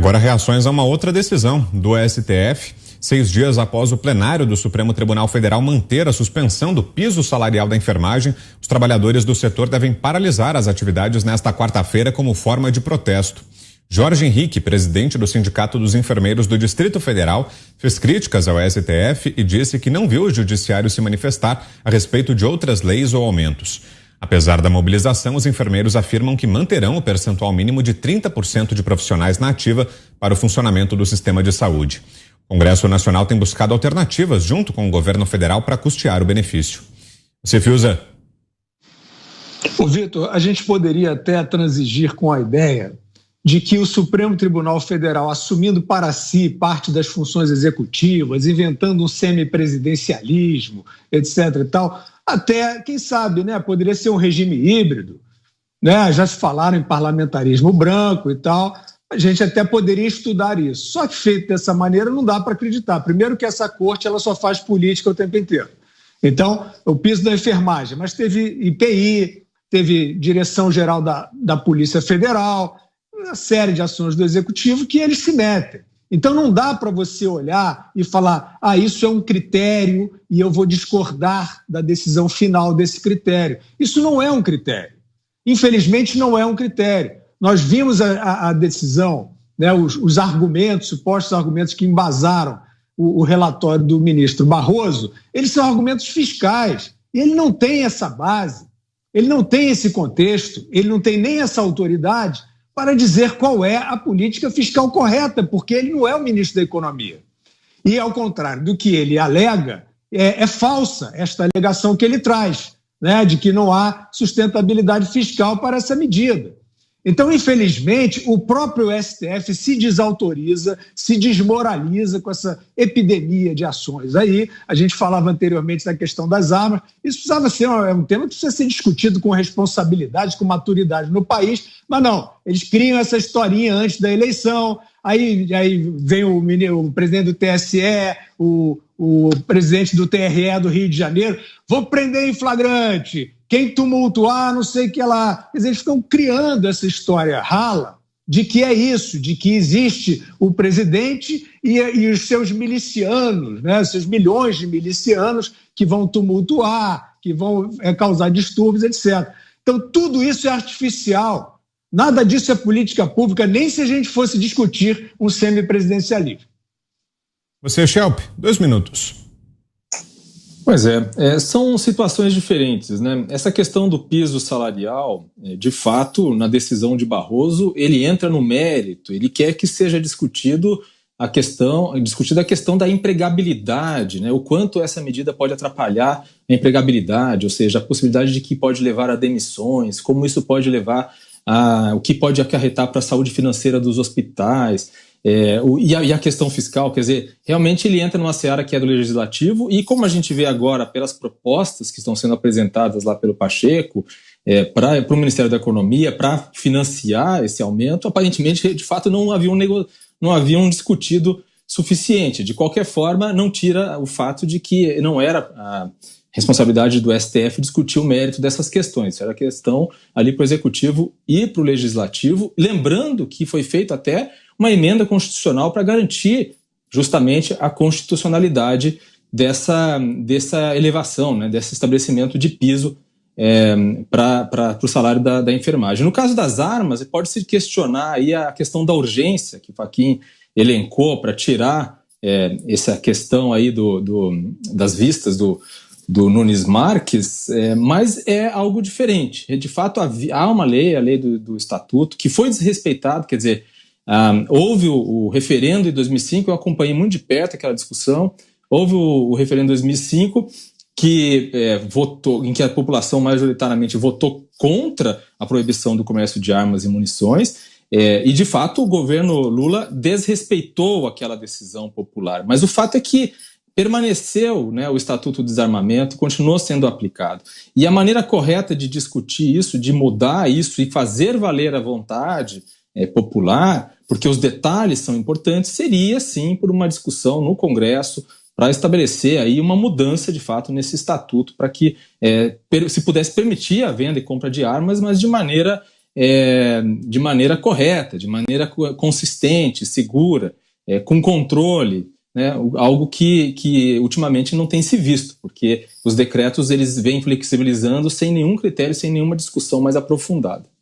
Agora, reações a uma outra decisão do STF. 6 dias após o plenário do Supremo Tribunal Federal manter a suspensão do piso salarial da enfermagem, os trabalhadores do setor devem paralisar as atividades nesta quarta-feira como forma de protesto. Jorge Henrique, presidente do Sindicato dos Enfermeiros do Distrito Federal, fez críticas ao STF e disse que não viu o judiciário se manifestar a respeito de outras leis ou aumentos. Apesar da mobilização, os enfermeiros afirmam que manterão o percentual mínimo de 30% de profissionais na ativa para o funcionamento do sistema de saúde. O Congresso Nacional tem buscado alternativas junto com o governo federal para custear o benefício. Você, Fiuza? Ô, Vitor, a gente poderia até transigir com a ideia de que o Supremo Tribunal Federal, assumindo para si parte das funções executivas, inventando um semipresidencialismo, etc. e tal, até, quem sabe, né, poderia ser um regime híbrido, né? Já se falaram em parlamentarismo branco e tal, a gente até poderia estudar isso. Só que feito dessa maneira não dá para acreditar. Primeiro que essa corte ela só faz política o tempo inteiro. Então, o piso da enfermagem, mas teve IPI, teve Direção-Geral da Polícia Federal, uma série de ações do Executivo que eles se metem. Então não dá para você olhar e falar, isso é um critério e eu vou discordar da decisão final desse critério. Isso não é um critério. Infelizmente não é um critério. Nós vimos a decisão, né, os argumentos, supostos argumentos que embasaram o relatório do ministro Barroso, eles são argumentos fiscais. E ele não tem essa base, ele não tem esse contexto, ele não tem nem essa autoridade para dizer qual é a política fiscal correta, porque ele não é o ministro da Economia. E, ao contrário do que ele alega, é falsa esta alegação que ele traz, né, de que não há sustentabilidade fiscal para essa medida. Então, infelizmente, o próprio STF se desautoriza, se desmoraliza com essa epidemia de ações. Aí, a gente falava anteriormente da questão das armas, isso precisava ser um tema que precisa ser discutido com responsabilidade, com maturidade no país, mas não, eles criam essa historinha antes da eleição, aí vem o presidente do TSE, o presidente do TRE do Rio de Janeiro, vou prender em flagrante, quem tumultuar, não sei o que lá. Quer dizer, eles ficam criando essa história rala de que é isso, de que existe o presidente e os seus milicianos, né, seus milhões de milicianos que vão tumultuar, que vão causar distúrbios, etc. Então, tudo isso é artificial. Nada disso é política pública, nem se a gente fosse discutir um semipresidencialismo. Você, Schelp, 2 minutos. Pois são situações diferentes, né? Essa questão do piso salarial, de fato, na decisão de Barroso, ele entra no mérito, ele quer que seja discutida a questão da empregabilidade, né? O quanto essa medida pode atrapalhar a empregabilidade, ou seja, a possibilidade de que pode levar a demissões, como isso pode levar o que pode acarretar para a saúde financeira dos hospitais, e a questão fiscal, quer dizer, realmente ele entra numa seara que é do Legislativo e como a gente vê agora pelas propostas que estão sendo apresentadas lá pelo Pacheco para o Ministério da Economia para financiar esse aumento, aparentemente, de fato, não haviam discutido suficiente. De qualquer forma, não tira o fato de que não era a responsabilidade do STF discutir o mérito dessas questões. Era questão ali para o Executivo e para o Legislativo, lembrando que foi feito até uma emenda constitucional para garantir justamente a constitucionalidade dessa elevação, né, desse estabelecimento de piso para o salário da enfermagem. No caso das armas, pode-se questionar aí a questão da urgência que o Fachin elencou para tirar essa questão aí das vistas do Nunes Marques, mas é algo diferente. De fato, há uma lei, a lei do Estatuto, que foi desrespeitado, quer dizer, houve o referendo em 2005, eu acompanhei muito de perto aquela discussão, houve o referendo em 2005 que em que a população majoritariamente votou contra a proibição do comércio de armas e munições, e de fato o governo Lula desrespeitou aquela decisão popular, mas o fato é que permaneceu, né, o Estatuto do Desarmamento, continuou sendo aplicado. E a maneira correta de discutir isso, de mudar isso e fazer valer a vontade popular, porque os detalhes são importantes, seria sim por uma discussão no Congresso para estabelecer aí uma mudança de fato nesse estatuto para que se pudesse permitir a venda e compra de armas, mas de maneira de maneira correta, de maneira consistente, segura, com controle, né? Algo que ultimamente não tem se visto, porque os decretos eles vêm flexibilizando sem nenhum critério, sem nenhuma discussão mais aprofundada.